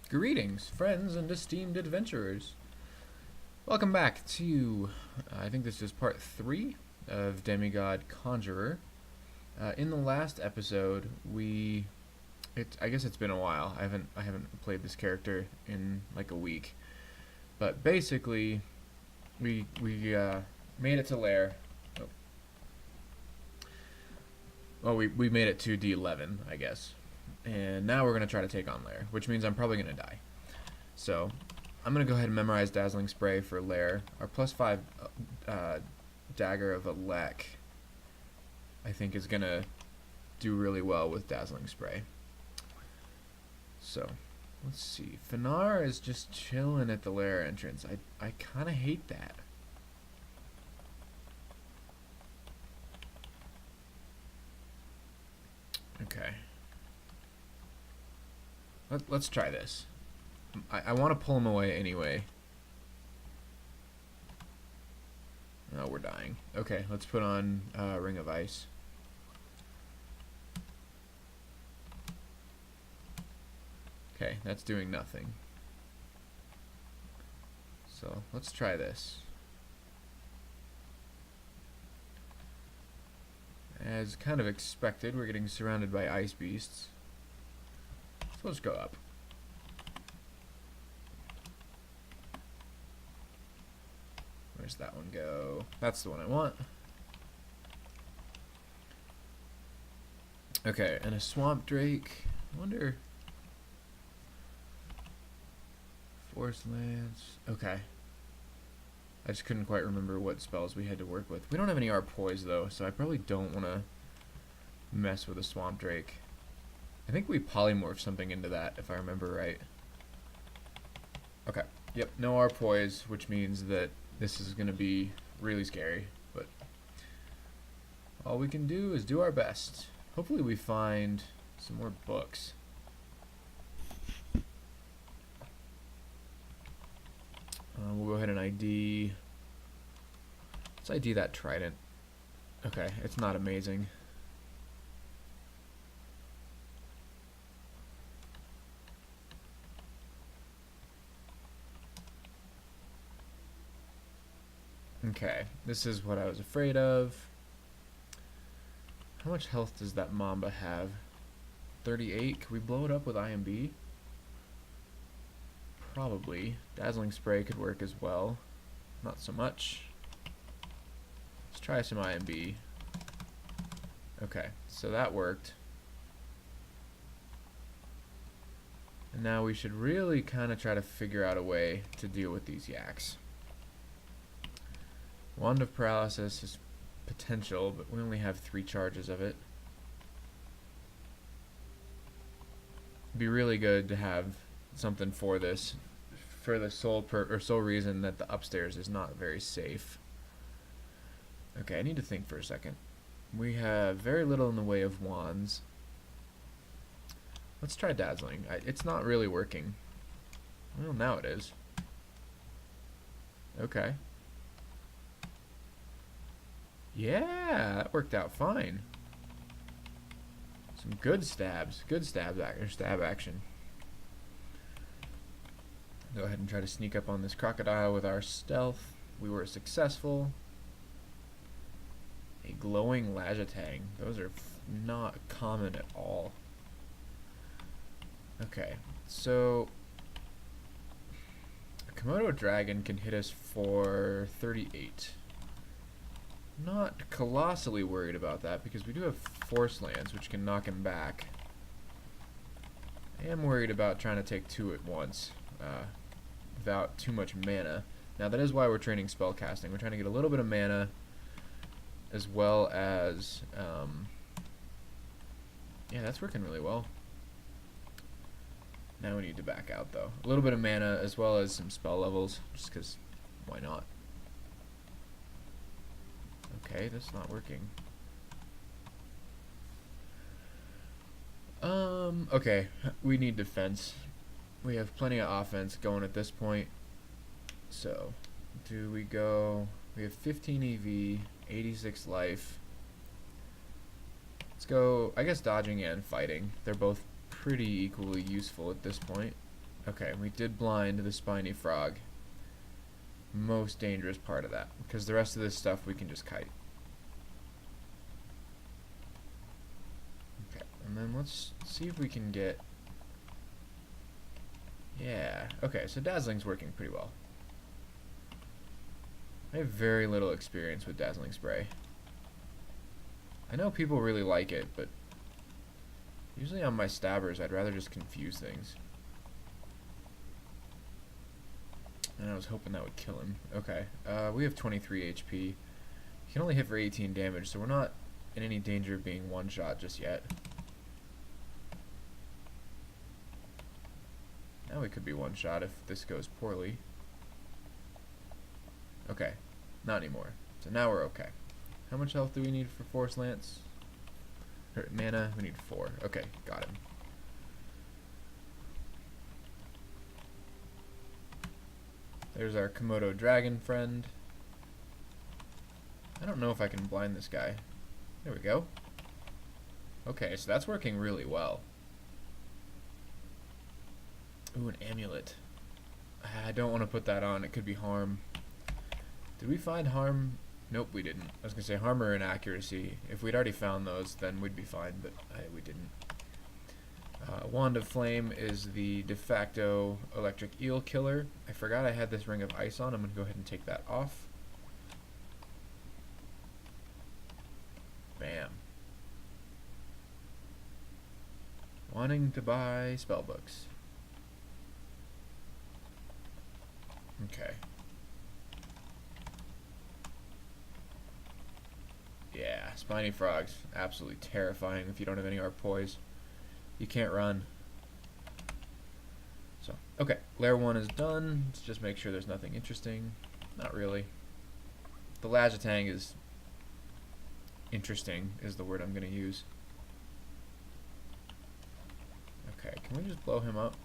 Greetings, friends and esteemed adventurers. Welcome back to, I think this is part 3 of Demigod Conjurer. In the last episode, I guess it's been a while. I haven't played this character in like a week. But basically, we made it to Lair. Oh. Well, we made it to D11, I guess. And now we're going to try to take on Lair, which means I'm probably going to die. So, I'm going to go ahead and memorize Dazzling Spray for Lair. Our +5 Dagger of Elec, I think, is going to do really well with Dazzling Spray. So, let's see. Finar is just chilling at the Lair entrance. I kind of hate that. Okay. Let's try this. I want to pull him away anyway. Oh, we're dying. Okay, let's put on Ring of Ice. Okay, that's doing nothing. So, let's try this. As kind of expected, we're getting surrounded by ice beasts. So let's go up. Where's that one go? That's the one I want. Okay, and a swamp drake. I wonder. Forest lance. Okay. I just couldn't quite remember what spells we had to work with. We don't have any Arpoise though, so I probably don't want to mess with a swamp drake. I think we polymorphed something into that, if I remember right. Okay. Yep, no Arpoise, which means that this is going to be really scary, but all we can do is do our best. Hopefully we find some more books. We'll go ahead and ID. Let's ID that trident. Okay, it's not amazing. Okay, this is what I was afraid of. How much health does that Mamba have? 38. Can we blow it up with IMB? Probably. Dazzling Spray could work as well. Not so much. Let's try some IMB. Okay, so that worked. And now we should really kind of try to figure out a way to deal with these yaks. Wand of Paralysis is potential, but we only have 3 charges of it. It'd be really good to have something for this, for the sole reason that the upstairs is not very safe. Okay, I need to think for a second. We have very little in the way of wands. Let's try Dazzling. It's not really working. Well, now it is. Okay. Yeah, that worked out fine. Some good stabs. Good stab action. Go ahead and try to sneak up on this crocodile with our stealth. We were successful. A glowing Lajatang. Those are not common at all. Okay, so a Komodo dragon can hit us for 38. Not colossally worried about that because we do have Force Lands, which can knock him back. I am worried about trying to take 2 at once without too much mana. Now that is why we're training spellcasting. We're trying to get a little bit of mana as well as yeah, that's working really well. Now we need to back out though. A little bit of mana as well as some spell levels, just because why not? Okay, that's not working. Okay, we need defense. We have plenty of offense going at this point. So, do we go... We have 15 EV, 86 life. Let's go, I guess, dodging and fighting. They're both pretty equally useful at this point. Okay, we did blind the spiny frog. Most dangerous part of that, because the rest of this stuff we can just kite. Okay, and then let's see if we can get... Yeah, okay, so Dazzling's working pretty well. I have very little experience with Dazzling Spray. I know people really like it, but usually on my stabbers I'd rather just confuse things. And I was hoping that would kill him. Okay, we have 23 HP. He can only hit for 18 damage, so we're not in any danger of being one-shot just yet. Now we could be one-shot if this goes poorly. Okay, not anymore. So now we're okay. How much health do we need for Force Lance? Or mana? We need 4. Okay, got him. There's our Komodo dragon friend. I don't know if I can blind this guy. There we go. Okay, so that's working really well. Ooh, an amulet. I don't want to put that on. It could be harm. Did we find harm? Nope, we didn't. I was going to say harm or inaccuracy. If we'd already found those, then we'd be fine, but we didn't. Wand of Flame is the de facto electric eel killer. I forgot I had this ring of ice on. I'm going to go ahead and take that off. Bam. Wanting to buy spell books. Okay. Yeah, spiny frogs. Absolutely terrifying if you don't have any arpoise. You can't run. So, okay. Layer 1 is done. Let's just make sure there's nothing interesting. Not really. The Lajatang is interesting, is the word I'm going to use. Okay, can we just blow him up?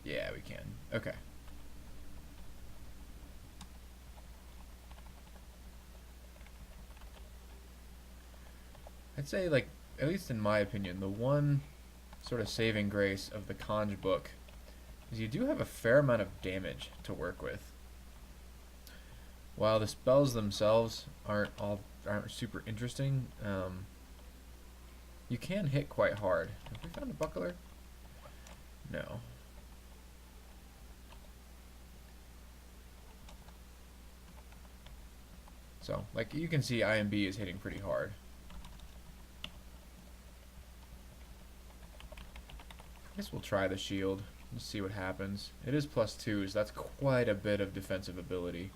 Yeah, we can. Okay. I'd say, like, at least in my opinion, the one sort of saving grace of the Conj book is you do have a fair amount of damage to work with. While the spells themselves aren't super interesting, you can hit quite hard. Have we found a buckler? No. So, like, you can see IMB is hitting pretty hard. I guess we'll try the shield. Let's see what happens. It is +2, so that's quite a bit of defensive ability.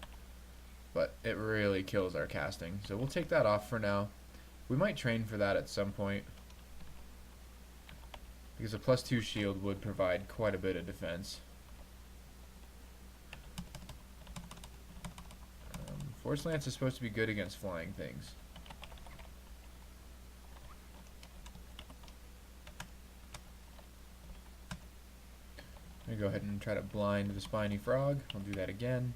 But it really kills our casting. So we'll take that off for now. We might train for that at some point, because a +2 shield would provide quite a bit of defense. Force Lance is supposed to be good against flying things. I'm going to go ahead and try to blind the spiny frog. I'll do that again.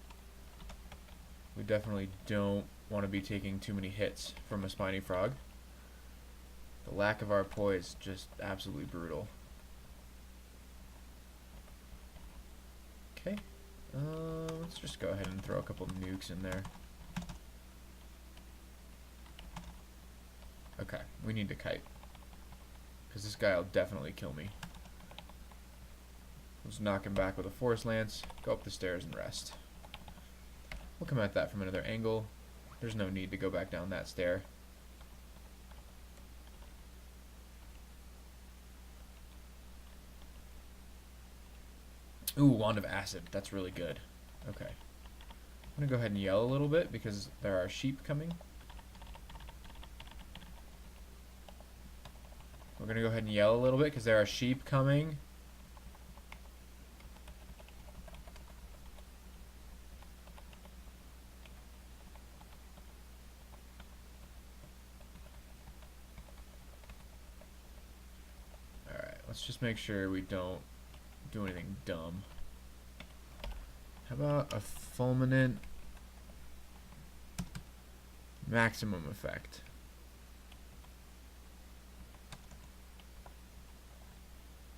We definitely don't want to be taking too many hits from a spiny frog. The lack of our poise is just absolutely brutal. Okay. Let's just go ahead and throw a couple nukes in there. Okay, we need to kite, because this guy will definitely kill me. Let's knock him back with a Force Lance, go up the stairs and rest. We'll come at that from another angle. There's no need to go back down that stair. Ooh, Wand of Acid. That's really good. Okay. I'm going to go ahead and yell a little bit because there are sheep coming. We're going to go ahead and yell a little bit because there are sheep coming. Alright, let's just make sure we don't do anything dumb. How about a fulminant maximum effect?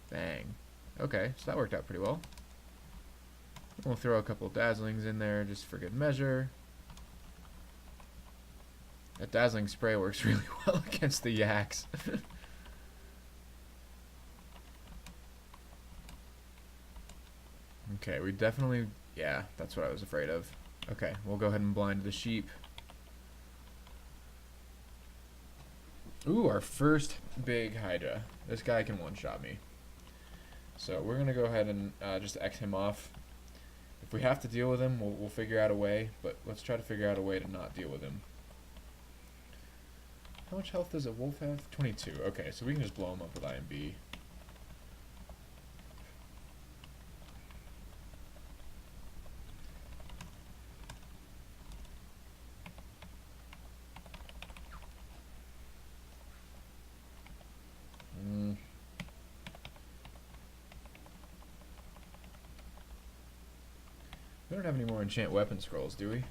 Bang. Okay, so that worked out pretty well. We'll throw a couple dazzlings in there just for good measure. That dazzling spray works really well against the yaks. Okay, we definitely... Yeah, that's what I was afraid of. Okay, we'll go ahead and blind the sheep. Ooh, our first big Hydra. This guy can one-shot me. So we're going to go ahead and just X him off. If we have to deal with him, we'll figure out a way, but let's try to figure out a way to not deal with him. How much health does a wolf have? 22. Okay, so we can just blow him up with IMB. We don't have any more enchant weapon scrolls, do we?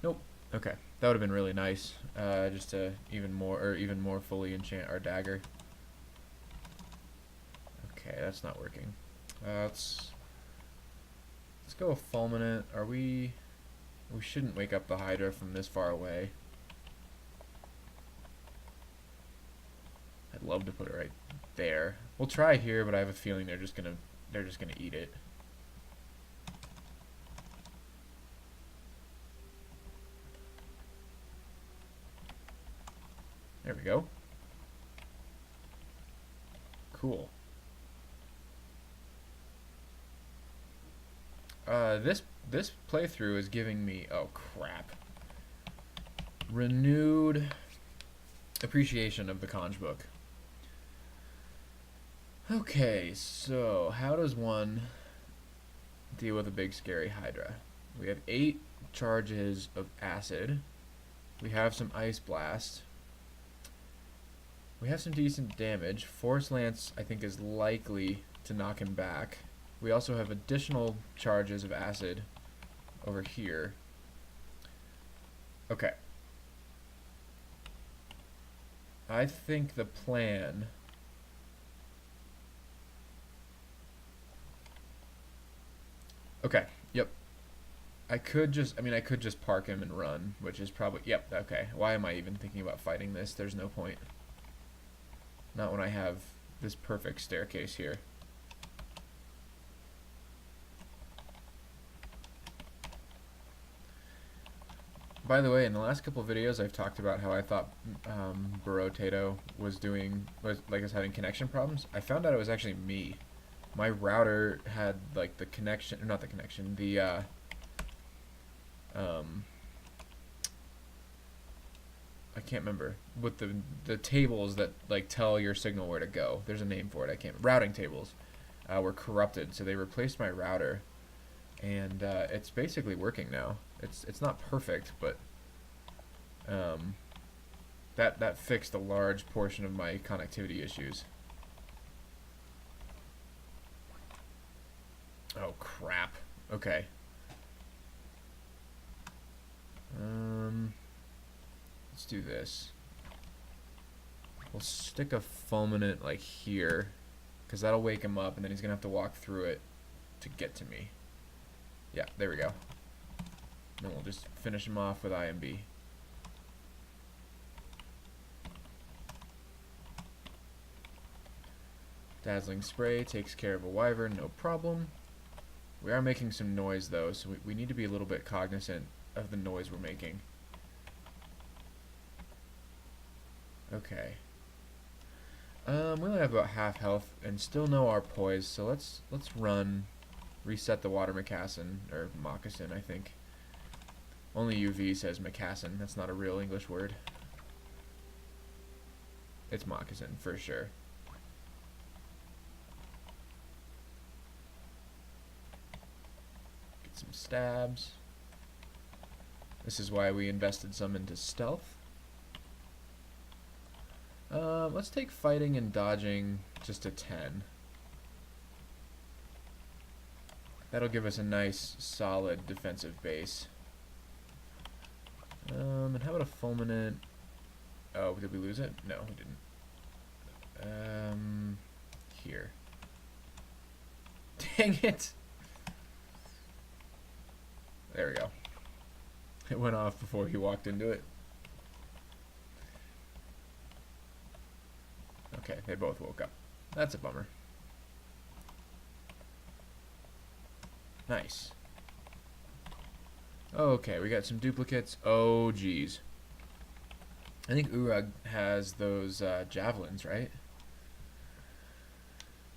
Nope. Okay, that would have been really nice, just to even more fully enchant our dagger. Okay, that's not working. Let's go with fulminant. Are we? We shouldn't wake up the Hydra from this far away. I'd love to put it right there. We'll try here, but I have a feeling they're just gonna eat it. There we go. Cool. This playthrough is giving me, oh crap, renewed appreciation of the Conj book. Okay, so how does one deal with a big scary Hydra? We have 8 charges of acid. We have some ice blast. We have some decent damage. Force Lance, I think, is likely to knock him back. We also have additional charges of acid over here. Okay. I think the plan... Okay, yep. I could just park him and run, which is probably... Yep, okay. Why am I even thinking about fighting this? There's no point. Not when I have this perfect staircase here. By the way, in the last couple of videos, I've talked about how I thought Barotato was having connection problems. I found out it was actually me. My router had like the connection, or not the connection, the I can't remember, with the tables that like tell your signal where to go. There's a name for it. I can't. Routing tables were corrupted, so they replaced my router, and it's basically working now. It's not perfect, but that fixed a large portion of my connectivity issues. Oh crap. Okay. Let's do this. We'll stick a fulminant like here, because that'll wake him up, and then he's gonna have to walk through it to get to me. Yeah, there we go. And we'll just finish him off with IMB. Dazzling Spray takes care of a wyvern, no problem. We are making some noise though, so we need to be a little bit cognizant of the noise we're making. Okay. We only have about half health and still know our poise, so let's run, reset the water moccasin, or moccasin, I think. Only UV says moccasin. That's not a real English word. It's moccasin for sure. Get some stabs. This is why we invested some into stealth. Let's take fighting and dodging just a 10. That'll give us a nice, solid defensive base. And how about a fulminant? Oh, did we lose it? No, we didn't. Here. Dang it! There we go. It went off before he walked into it. Okay, they both woke up. That's a bummer. Nice. Okay, we got some duplicates. Oh, geez. I think Urag has those javelins, right?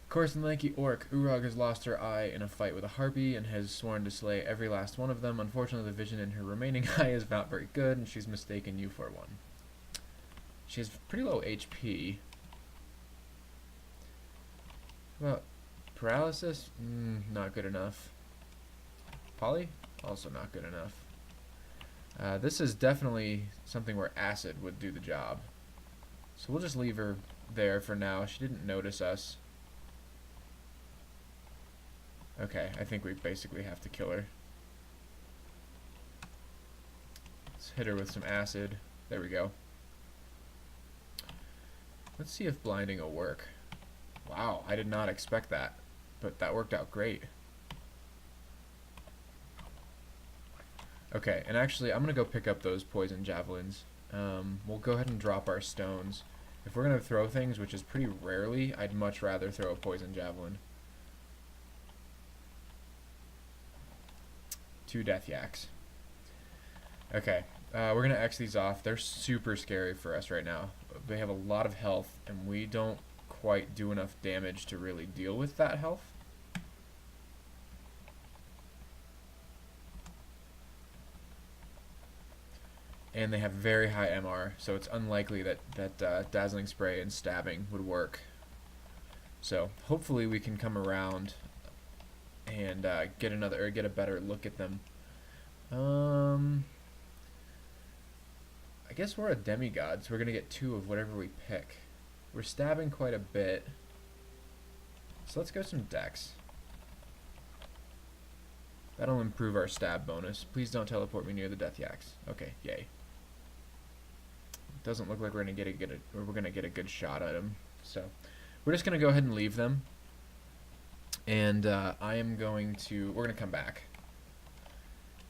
Of course, in Lanky Orc, Urag has lost her eye in a fight with a harpy and has sworn to slay every last one of them. Unfortunately, the vision in her remaining eye is not very good, and she's mistaken you for one. She has pretty low HP. Well, paralysis? Not good enough. Poly? Also not good enough. This is definitely something where acid would do the job. So we'll just leave her there for now. She didn't notice us. Okay, I think we basically have to kill her. Let's hit her with some acid. There we go. Let's see if blinding will work. Wow, I did not expect that, but that worked out great. Okay, and actually, I'm going to go pick up those poison javelins. We'll go ahead and drop our stones. If we're going to throw things, which is pretty rarely, I'd much rather throw a poison javelin. 2 death yaks. Okay, we're going to X these off. They're super scary for us right now. They have a lot of health, and we don't quite do enough damage to really deal with that health. And they have very high MR, so it's unlikely that Dazzling Spray and stabbing would work. So hopefully we can come around and get a better look at them. I guess we're a demigod, so we're gonna get 2 of whatever we pick. We're stabbing quite a bit, so let's go some dex. That'll improve our stab bonus. Please don't teleport me near the death yaks. Okay, yay. Doesn't look like we're gonna get a good shot at him, so we're just gonna go ahead and leave them. And we're gonna come back.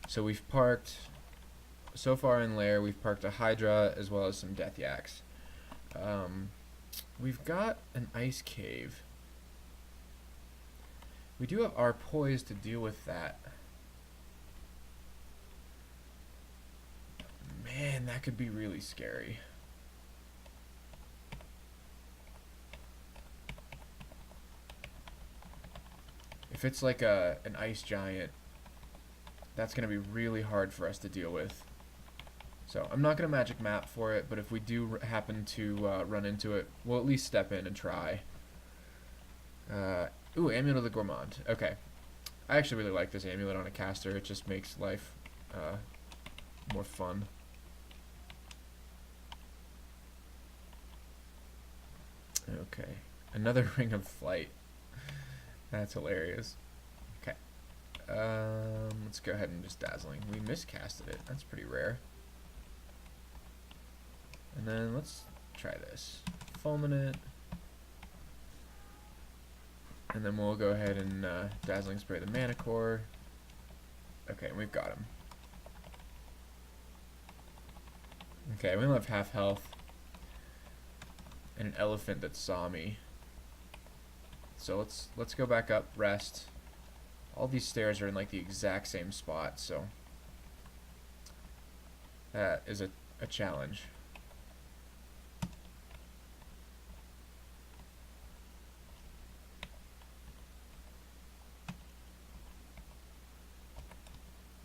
So we've parked, so far in Lair, we've parked a Hydra as well as some Death Yaks. We've got an Ice Cave. We do have our poise to deal with that. Man, that could be really scary. If it's like an ice giant, that's going to be really hard for us to deal with. So I'm not going to magic map for it, but if we do happen to run into it, we'll at least step in and try. Ooh, Amulet of the Gourmand. Okay. I actually really like this amulet on a caster. It just makes life more fun. Okay. Another Ring of Flight. That's hilarious. Okay. Let's go ahead and just Dazzling. We miscasted it. That's pretty rare. And then let's try this. Fulminate. And then we'll go ahead and Dazzling Spray the Mana Core. Okay, we've got him. Okay, we only have half health. And an elephant that saw me. So let's go back up, rest. All these stairs are in like the exact same spot, so that is a challenge.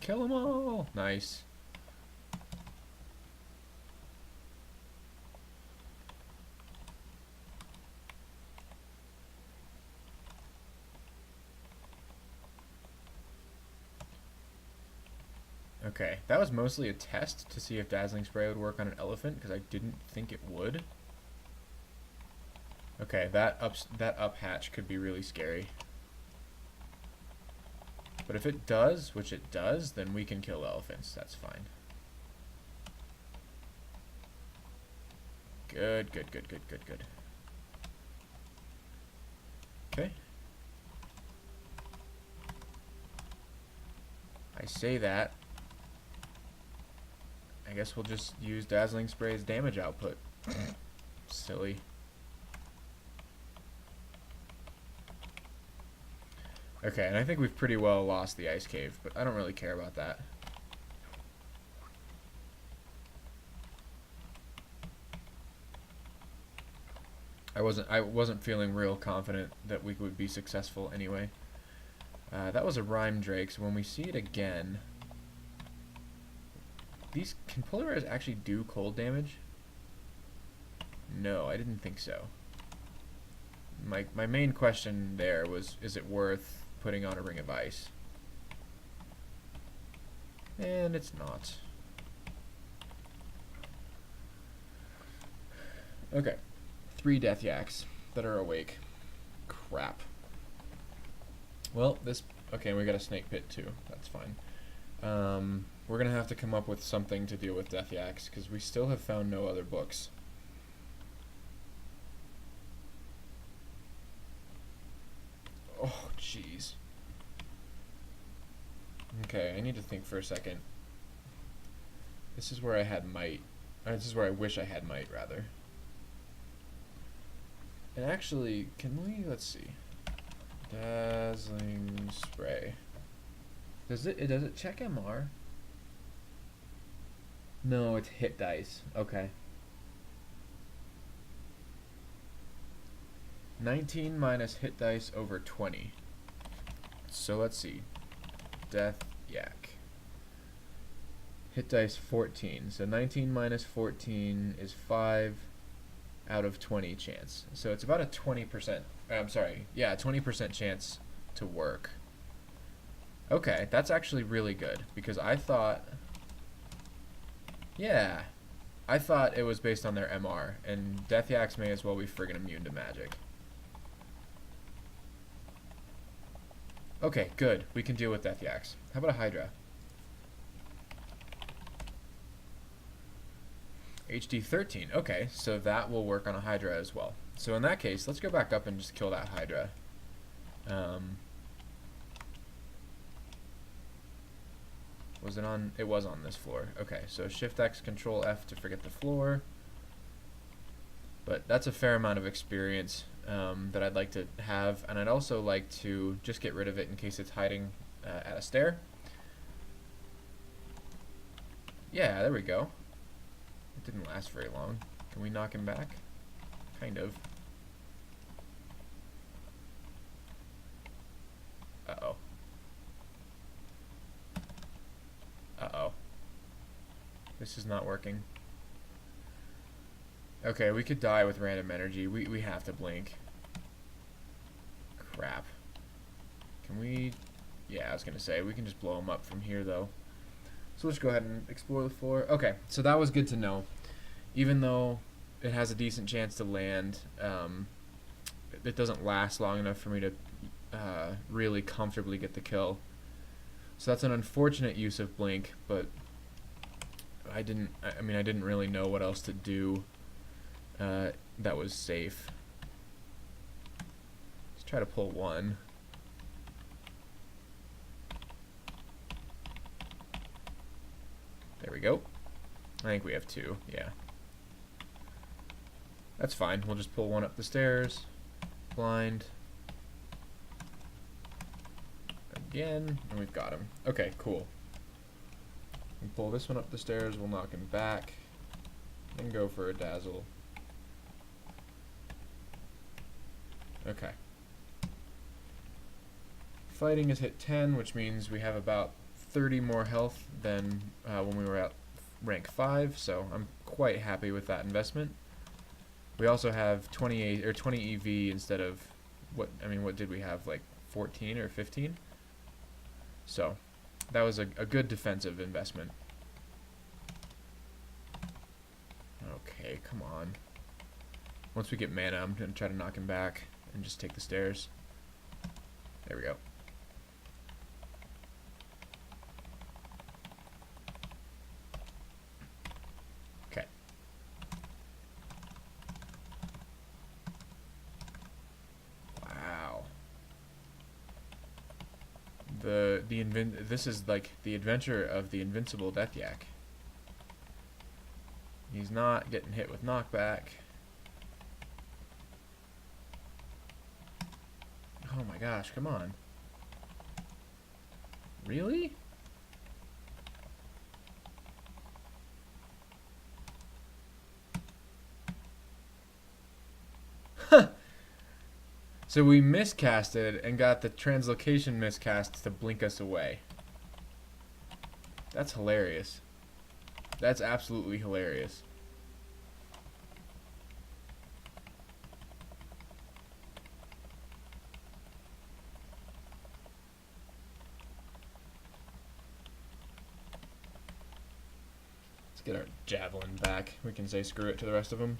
Kill them all! Nice. Okay, that was mostly a test to see if Dazzling Spray would work on an elephant, because I didn't think it would. Okay, that up hatch could be really scary. But if it does, which it does, then we can kill elephants. That's fine. Good, good, good, good, good, good. Okay. I say that. I guess we'll just use Dazzling Spray's damage output. Silly. Okay, and I think we've pretty well lost the ice cave, but I don't really care about that. I wasn't feeling real confident that we would be successful anyway. That was a Rhyme Drake, so when we see it again, can Polar Bears actually do cold damage? No, I didn't think so. My main question there was, is it worth putting on a Ring of Ice? And it's not. Okay. 3 Death Yaks that are awake. Crap. Well, okay, we got a Snake Pit too. That's fine. We're gonna have to come up with something to deal with Death Yaks, because we still have found no other books. Oh, jeez. Okay, I need to think for a second. This is where I had might. This is where I wish I had might, rather. And actually, let's see. Dazzling Spray. Does it check MR? No, it's hit dice. Okay. 19 minus hit dice over 20. So let's see. Death Yak. Hit dice 14. So 19 minus 14 is 5 out of 20 chance. So it's about a 20%. I'm sorry. Yeah, 20% chance to work. Okay, that's actually really good, because I thought... Yeah. I thought it was based on their MR, and Death Yaks may as well be friggin' immune to magic. Okay, good. We can deal with Death Yaks. How about a Hydra? HD 13. Okay, so that will work on a Hydra as well. So in that case, let's go back up and just kill that Hydra. Was it on? It was on this floor. Okay, so Shift X, Control F to forget the floor. But that's a fair amount of experience that I'd like to have, and I'd also like to just get rid of it in case it's hiding at a stair. Yeah, there we go. It didn't last very long. Can we knock him back? Kind of. Uh-oh. Uh-oh. This is not working. Okay, we could die with random energy. We have to blink. Crap. Can we... Yeah, I was going to say, we can just blow him up from here, though. So let's go ahead and explore the floor. Okay, so that was good to know. Even though it has a decent chance to land, it doesn't last long enough for me to really comfortably get the kill. So that's an unfortunate use of blink, but I didn't really know what else to do that was safe. Let's try to pull one. There we go. I think we have 2, yeah. That's fine. We'll just pull one up the stairs. Blind. Again, and we've got him. Okay, cool. We pull this one up the stairs, we'll knock him back, and go for a dazzle. Okay. Fighting is hit 10, which means we have about 30 more health than when we were at rank 5, so I'm quite happy with that investment. We also have 20 EV instead of what did we have, like 14 or 15? So that was a good defensive investment. Okay, come on. Once we get mana, I'm going to try to knock him back and just take the stairs. There we go. Okay. Wow. This is like the adventure of the invincible Death Yak. He's not getting hit with knockback. Oh my gosh, come on. Really? So we miscasted and got the translocation miscast to blink us away. That's hilarious. That's absolutely hilarious. Let's get our javelin back. We can say screw it to the rest of them.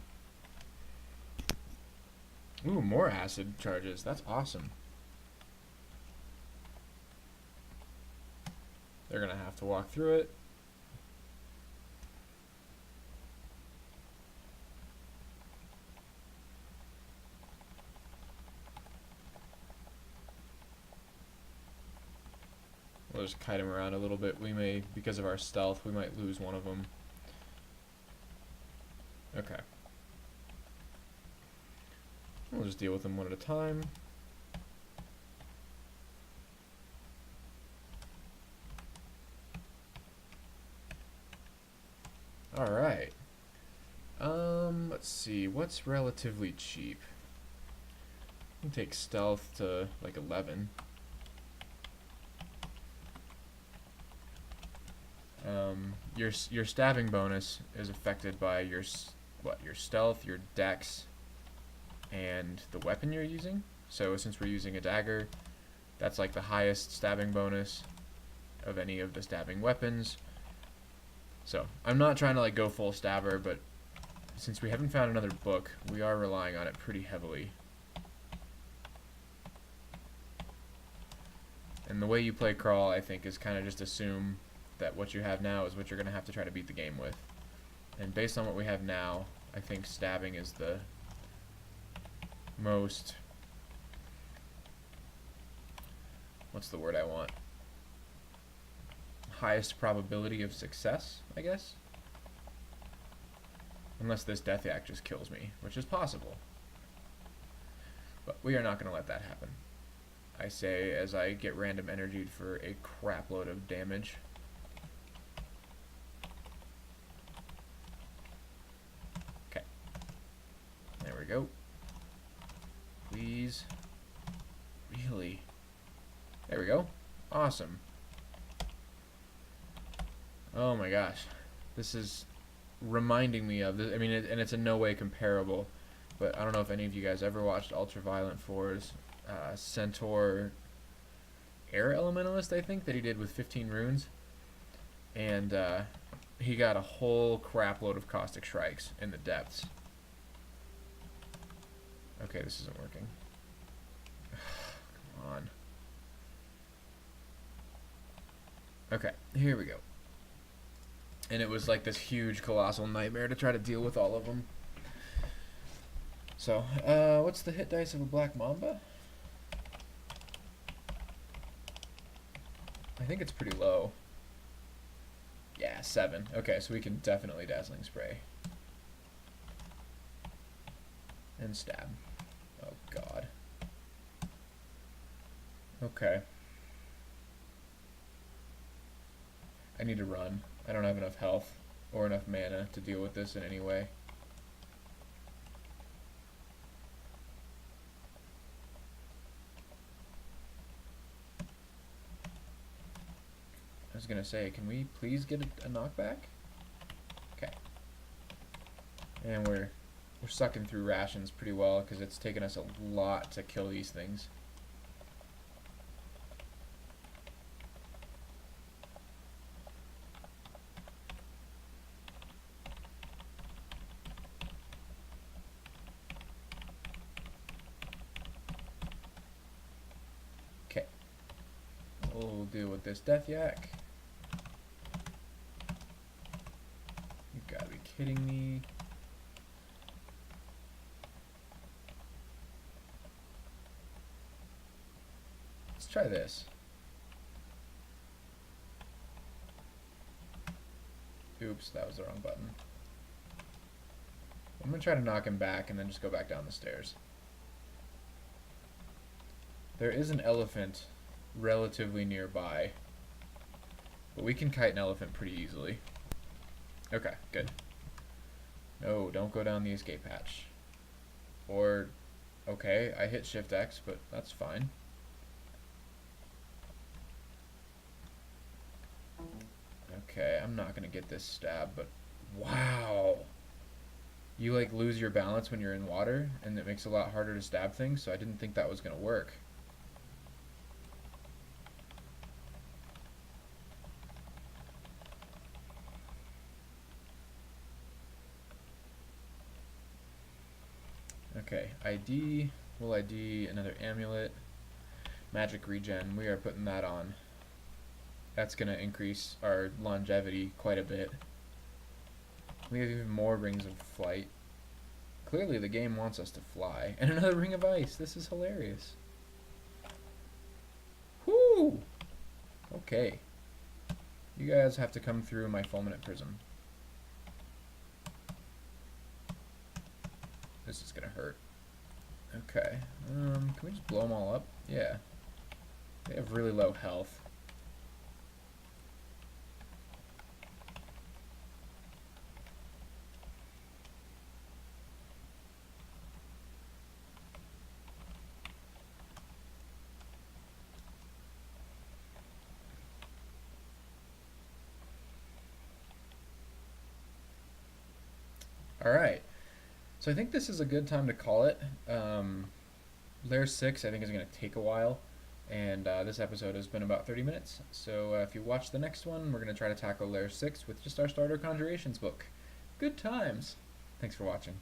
Ooh, more acid charges. That's awesome. They're gonna have to walk through it. We'll just kite him around a little bit. We may, because of our stealth, we might lose one of them. Okay. We'll just deal with them one at a time. Alright. Let's see. What's relatively cheap? We can take stealth to like 11. Your stabbing bonus is affected by your stealth, your dex, and the weapon you're using. So since we're using a dagger, that's like the highest stabbing bonus of any of the stabbing weapons. So I'm not trying to like go full stabber, but since we haven't found another book, we are relying on it pretty heavily. And the way you play crawl, I think, is kind of just assume that what you have now is what you're going to have to try to beat the game with. And based on what we have now, I think stabbing is the most, what's the word I want? Highest probability of success, I guess? Unless this Death Yak just kills me, which is possible. But we are not going to let that happen. I say as I get random energied for a crap load of damage. Okay. There we go. Please. Really? There we go. Awesome. Oh my gosh. This is reminding me of this. I mean, and it's in no way comparable, but I don't know if any of you guys ever watched Ultraviolent 4's Centaur Air Elementalist, I think, that he did with 15 runes. And he got a whole crap load of caustic strikes in the depths. Okay, this isn't working. Come on. Okay, here we go. And it was like this huge, colossal nightmare to try to deal with all of them. So, what's the hit dice of a Black Mamba? I think it's pretty low. Yeah, 7. Okay, so we can definitely Dazzling Spray. And stab. Oh, God. Okay. I need to run. I don't have enough health or enough mana to deal with this in any way. I was gonna say, can we please get a knockback? Okay. And we're sucking through rations pretty well because it's taken us a lot to kill these things. Okay. We'll deal with this Death Yak. You've got to be kidding me. Let's try this. Oops, that was the wrong button. I'm going to try to knock him back and then just go back down the stairs. There is an elephant relatively nearby, but we can kite an elephant pretty easily. Okay, good. No, don't go down the escape hatch. Or, okay, I hit Shift X, but that's fine. Okay, I'm not gonna get this stab, but wow! You like lose your balance when you're in water, and it makes it a lot harder to stab things, so I didn't think that was gonna work. Okay, ID, we'll ID another amulet. Magic regen, we are putting that on. That's going to increase our longevity quite a bit. We have even more rings of flight. Clearly the game wants us to fly. And another ring of ice. This is hilarious. Whoo! Okay. You guys have to come through my fulminate prism. This is going to hurt. Okay. Can we just blow them all up? Yeah. They have really low health. Alright, so I think this is a good time to call it. Layer 6 I think is going to take a while, and this episode has been about 30 minutes, so if you watch the next one, we're going to try to tackle Layer 6 with just our starter Conjurations book. Good times! Thanks for watching.